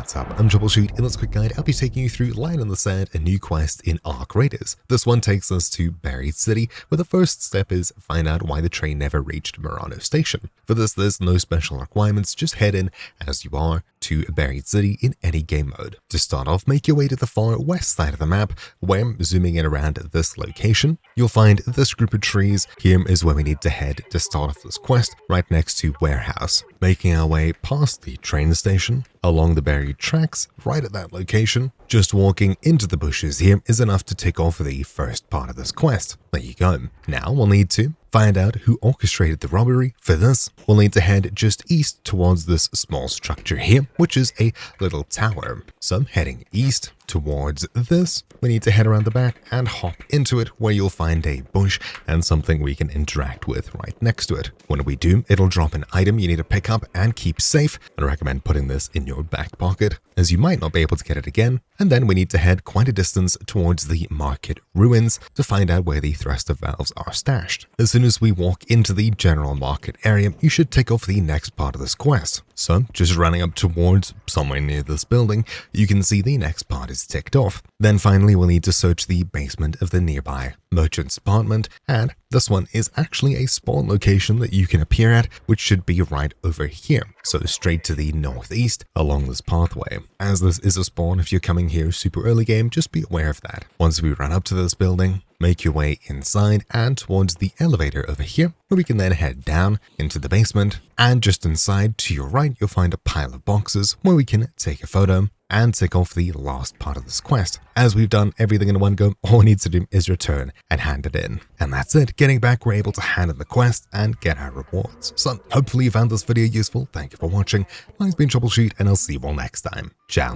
What's up? I'm Troubleshoot. In this quick guide, I'll be taking you through Line in the Sand, a new quest in Arc Raiders. This one takes us to Buried City, where the first step is find out why the train never reached Marano Station. For this, there's no special requirements, just head in as you are to Buried City in any game mode. To start off, make your way to the far west side of the map, where, zooming in around this location, you'll find this group of trees. Here is where we need to head to start off this quest, right next to Warehouse. Making our way past the train station, along the buried tracks, right at that location, just walking into the bushes here is enough to tick off the first part of this quest. There you go. Now we'll need to find out who orchestrated the robbery. For this, we'll need to head just east towards this small structure here, which is a little tower. So heading east towards this, we need to head around the back and hop into it, where you'll find a bush and something we can interact with right next to it. When we do, it'll drop an item you need to pick up and keep safe. I recommend putting this in your back pocket, as you might not be able to get it again. And then we need to head quite a distance towards the market ruins to find out where the thruster valves are stashed. As soon as we walk into the general market area, you should tick off the next part of this quest. So just running up towards somewhere near this building, you can see the next part is ticked off. Then finally, we'll need to search the basement of the nearby merchant's apartment, and this one is actually a spawn location that you can appear at, which should be right over here. So straight to the northeast along this pathway. As this is a spawn, if you're coming here super early game, just be aware of that. Once we run up to this building, make your way inside and towards the elevator over here, where we can then head down into the basement. And just inside to your right, you'll find a pile of boxes where we can take a photo and tick off the last part of this quest. As we've done everything in one go, all we need to do is return and hand it in. And that's it. Getting back, we're able to hand in the quest and get our rewards. So hopefully you found this video useful. Thank you for watching. Mine's been Troubleshoot, and I'll see you all next time. Ciao.